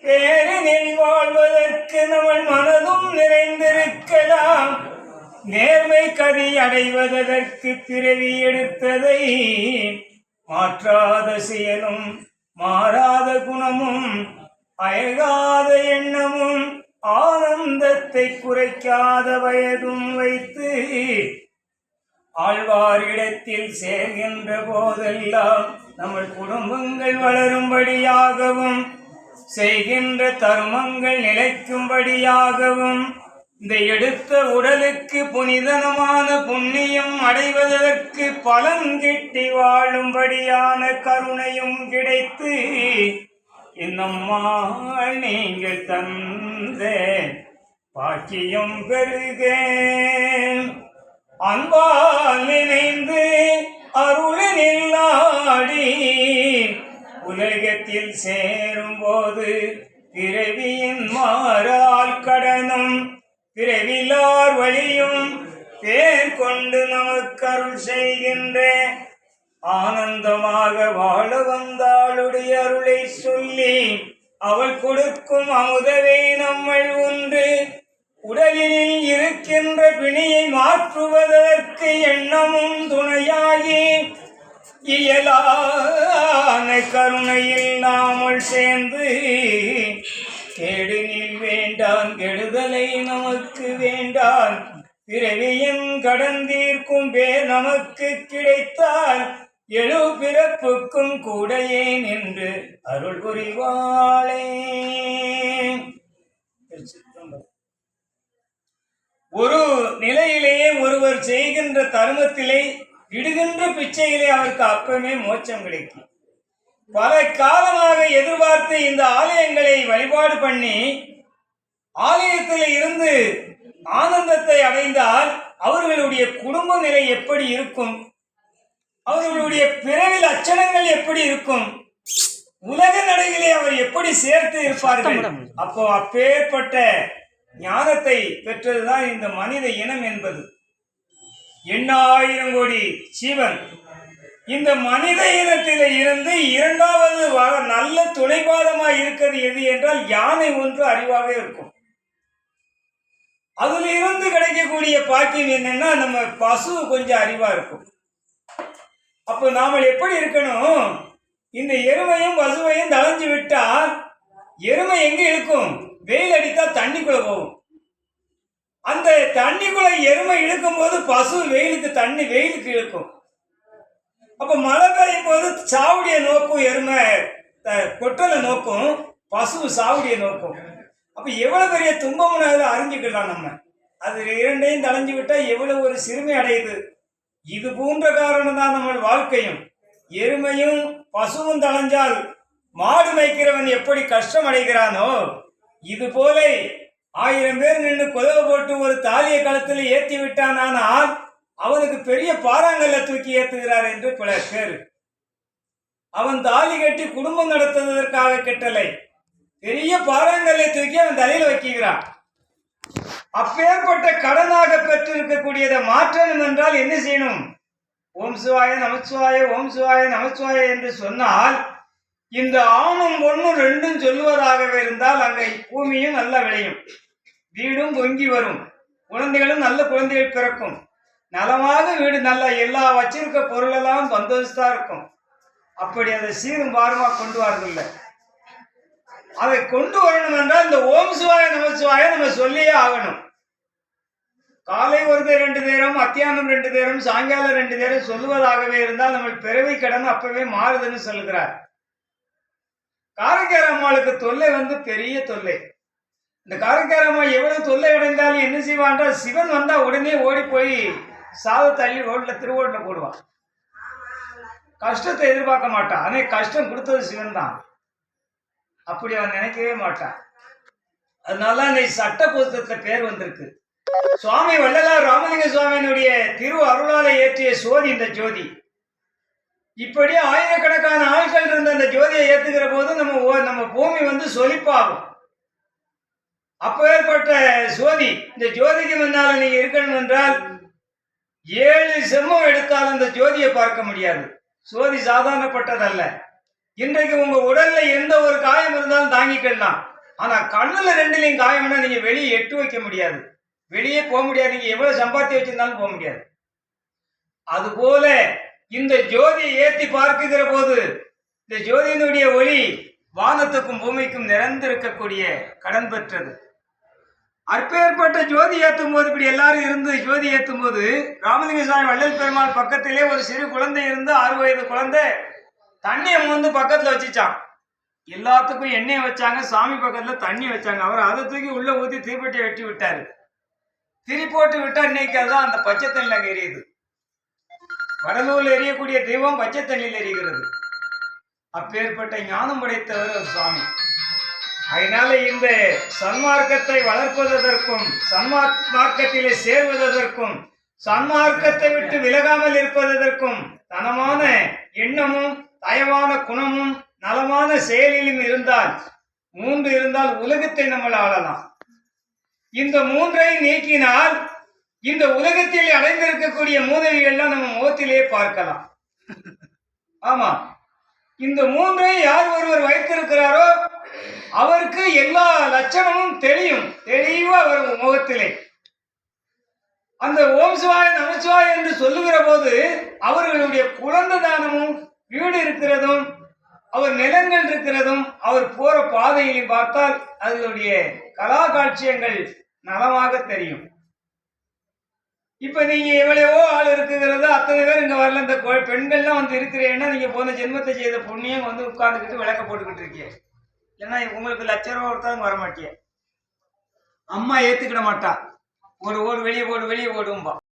பேரினில் வாழ்வதற்கு நம்மள் மனதும் நிறைந்திருக்கலாம். நேர்மை கதி அடைவதற்கு பிறவி எடுத்ததை மாற்றாத செயலும் மாறாத குணமும் அயகாத எண்ணமும் ஆனந்தத்தை குறைக்காத வயதும் வைத்து ஆழ்வாரிடத்தில் சேர்கின்ற போதெல்லாம் நம்ம குடும்பங்கள் வளரும்படியாகவும் செய்கின்ற தர்மங்கள் நிலைக்கும்படியாகவும் இந்த எடுத்த உடலுக்கு புனிதனமான புண்ணியம் அடைவதற்கு பலன் கிட்டி வாழும்படியான கருணையும் கிடைத்து இன்னம்மாள் நீங்கள் தந்த பாக்கியம் பெருக அன்பால் நினைந்து அருளினில் நாடி உலகத்தில் சேரும் போது பிறவியின் மாறால் கடனும் பிறவிலார் வழியும் பேர் கொண்டு நமக்கு அருள் செய்கின்ற ஆனந்தமாக வாழ வந்தாளுடைய அருளை சொல்லி அவள் கொடுக்கும் அமுதவே நம்மள் ஒன்று உடலில் இருக்கின்ற பிணியை மாற்றுவதற்கு எண்ணமும் துணையாகி இயலான கருணையில் நாமல் சேர்ந்து கேடுனில் வேண்டான் கெடுதலை நமக்கு வேண்டான் பிறவியின் கடன் தீர்க்கும் பேர் நமக்கு கிடைத்தால் எழு பிறப்புக்கும் கூடையேன் என்று அருள் புரிவாளே. ஒரு நிலையிலேயே ஒருவர் செய்கின்ற தர்மத்திலே இடுகின்ற பிச்சையிலே அவருக்கு அப்பமே மோட்சம் கிடைக்கும். பல காலமாக எதிர்பார்த்து இந்த ஆலயங்களை வழிபாடு பண்ணி ஆலயத்தில் இருந்து ஆனந்தத்தை அடைந்தால் அவர்களுடைய குடும்ப நிலை எப்படி இருக்கும், அவர்களுடைய பிறவி லட்சணங்கள் எப்படி இருக்கும், உலக நடைகளை அவர் எப்படி சேர்த்து இருப்பார்கள். அப்போ அப்பேற்பட்ட ஞானத்தை பெற்றதுதான் இந்த மனித இனம் என்பது. 8000 கோடி ஜீவன் இந்த மனித இனத்தில இருந்து இரண்டாவது நல்ல துணைபாதமாக இருக்கிறது எது என்றால் யானை ஒன்று அறிவாக இருக்கும். அதுல இருந்து கிடைக்கக்கூடிய பாக்கியம் என்னன்னா நம்ம பசு கொஞ்சம் அறிவா இருக்கும். அப்ப நாம எப்படி இருக்கணும், இந்த எருமையும் பசுவையும் தளைஞ்சு விட்டால் எருமை எங்க இருக்கும், வெயில் அடித்தா தண்ணிக்குள்ள போகும். அந்த தண்ணிக்குள்ள எருமை இழுக்கும் போது பசு வெயிலுக்கு இழுக்கும். அப்ப மழை பெய்யும் போது சாவடியை நோக்கும், எருமை கொட்டலை நோக்கும், பசு சாவடியை நோக்கும். அப்ப எவ்வளவு பெரிய துன்பம்னு அறிஞ்சுக்கலாம் நம்ம. அது இரண்டையும் தளைஞ்சு விட்டா எவ்வளவு ஒரு சிறுமை அடையுது. இது போன்ற காரணம் தான் நம்ம வாழ்க்கையும். எருமையும் பசுவும் தளைஞ்சால் மாடு மேய்க்கிறவன் எப்படி கஷ்டம் அடைகிறானோ, இது போல 1000 பேர் நின்று குதவை போட்டு ஒரு தாலியை களத்தில் ஏற்றி விட்டானால் அவனுக்கு பெரிய பாறாங்கல்ல தூக்கி ஏற்றுகிறார் என்று பல பேர். அவன் தாலி கட்டி குடும்பம் நடத்துவதற்காக கெட்டலை, பெரிய பாறாங்கல்லை தூக்கி அவன் தலையில் வைக்கிறான். அப்பேற்பட்ட கடனாக பெற்றிருக்கக்கூடியதை மாற்றணும் என்றால் என்ன செய்யணும்? ஓம் சிவாய நமச்சிவாய ஓம் சிவாய நமச்சிவாய என்று சொன்னால் இந்த ஆணும் பொண்ணும் ரெண்டும் சொல்லுவதாகவே இருந்தால் அங்கே பூமியும் நல்லா விளையும், வீடும் பொங்கி வரும், குழந்தைகளும் நல்ல குழந்தைகள் பிறக்கும், நலமாக வீடு நல்லா எல்லா வச்சிருக்க பொருளெல்லாம் பந்தோஸ்தா இருக்கும். அப்படி அதை சீரும் பாரமா கொண்டு வரதில்லை. அதை கொண்டு வரணும் என்றால் இந்த ஓம் சிவாய நமச்சிவாய நம்ம சொல்லியே ஆகணும். காலை ஒரு 2 நேரம், மத்தியானம் 2 நேரம், சாயங்காலம் 2 நேரம் சொல்லுவதாகவே இருந்தால் நம்ம பிறவி கடன் அப்பவே மாறுதுன்னு சொல்லுகிறார். காரைக்கார அம்மாளுக்கு தொல்லை பெரிய தொல்லை. இந்த காரைக்கார அம்மா எவ்வளவு தொல்லை அடைந்தாலும் என்ன செய்வான்றால் சிவன் வந்தா உடனே ஓடி போய் சாதத்தை அள்ளி திருவோட்ல போடுவான். கஷ்டத்தை எதிர்பார்க்க மாட்டான். ஆனா கஷ்டம் கொடுத்தது சிவன் தான். அப்படி அவன் நினைக்கவே மாட்டான். அதனால இந்த சட்ட புத்தகத்துல பேர் வந்திருக்கு. சுவாமி வள்ளலார் ராமலிங்க சுவாமியினுடைய திரு அருளாலை ஏற்றிய சோதி இந்த ஜோதி. இப்படி ஆயிரக்கணக்கான ஆட்கள் இருந்த அந்த ஜோதியை ஏற்றுகிற போது நம்ம பூமி சொலிப்பாகும். அப்பேற்பட்ட சோதி இந்த ஜோதிக்கு முன்னால நீங்க இருக்கணும் என்றால் 7 செம்மம் எடுத்தாலும் அந்த ஜோதியை பார்க்க முடியாது. சோதி சாதாரணப்பட்டதல்ல. இன்றைக்கு உங்க உடல்ல எந்த ஒரு காயம் இருந்தாலும் தாங்கிக்கலாம். ஆனா கண்ணுல ரெண்டுலயும் காயம்னா நீங்க வெளியே எட்டு வைக்க முடியாது, வெளியே போக முடியாது. நீங்க எவ்வளவு சம்பாத்தி வச்சிருந்தாலும் போக முடியாது. அதுபோல இந்த ஜோதியை ஏற்றி பார்க்குகிற போது இந்த ஜோதியினுடைய ஒளி வானத்துக்கும் பூமிக்கும் நிறைந்திருக்கக்கூடிய கடன் பெற்றது. அப்பேற்பட்ட ஜோதி ஏற்றும் போது இப்படி எல்லாரும் இருந்து ஜோதி ஏற்றும் போது ராமலிங்க சாமி வள்ளல் பெருமாள் பக்கத்திலே ஒரு சிறு குழந்தை இருந்து 6 வயது குழந்தை தண்ணியை வந்து பக்கத்துல வச்சுச்சான். எல்லாத்துக்கும் எண்ணெயை வச்சாங்க, சாமி பக்கத்துல தண்ணி வச்சாங்க. அவர் அதை தூக்கி உள்ள ஊத்தி தீப்பெட்டியை வெட்டி விட்டாரு. திரி போட்டு விட்டா இன்னைக்கு அதான் அந்த பச்சை தண்ணில அங்க எரியுது. வடலூர்ல எரியக்கூடிய தெய்வம் பச்சை தண்ணியில் எரிகிறது. அப்பேற்பட்ட ஞானம் படைத்தவர் ஒரு சுவாமி. அதனால இந்த சன்மார்க்கத்தை வளர்ப்பதற்கும் சன்மார்க்கத்திலே சேர்வதற்கும் சன்மார்க்கத்தை விட்டு விலகாமல் இருப்பதற்கும் தனமான எண்ணமும் தயவான குணமும் நலமான செயலிலும் இருந்தால் 3 இருந்தால் உலகத்தை நம்மள ஆளலாம். இந்த 3ஐ நீக்கினால் இந்த உலகத்தில் அடைந்திருக்கக்கூடிய மூதவிகள்லாம் நம்ம முகத்திலே பார்க்கலாம். ஆமா, இந்த 3ஐ யார் ஒருவர் வைத்திருக்கிறாரோ அவருக்கு எல்லா லட்சணமும் தெரியும், தெளிவா வரும் முகத்திலே. அந்த ஓம் சிவாய நமசிவாய என்று சொல்லுகிற போது அவர்களுடைய குழந்தை தானமும் வீடு இருக்கிறதும் அவர் நிலங்கள் இருக்கிறதும் அவர் போற பாதையிலும் பார்த்தால் அதனுடைய கலா காட்சியங்கள் நலமாக தெரியும். இப்ப நீங்க எவ்வளவோ ஆள் இருக்குங்கிறது அத்தனை பேர் இங்க வரல. இந்த பெண்கள்லாம் வந்து இருக்கிறேன்னா நீங்க போன ஜென்மத்தை செய்த புண்ணியம் வந்து உட்கார்ந்துக்கிட்டு விளக்க போட்டுக்கிட்டு இருக்கீங்க. ஏன்னா உங்களுக்கு லட்சம் ஒருத்தவங்க வர மாட்டிய, அம்மா ஏத்துக்கிட மாட்டா. ஓடு வெளியே ஓடும்பா.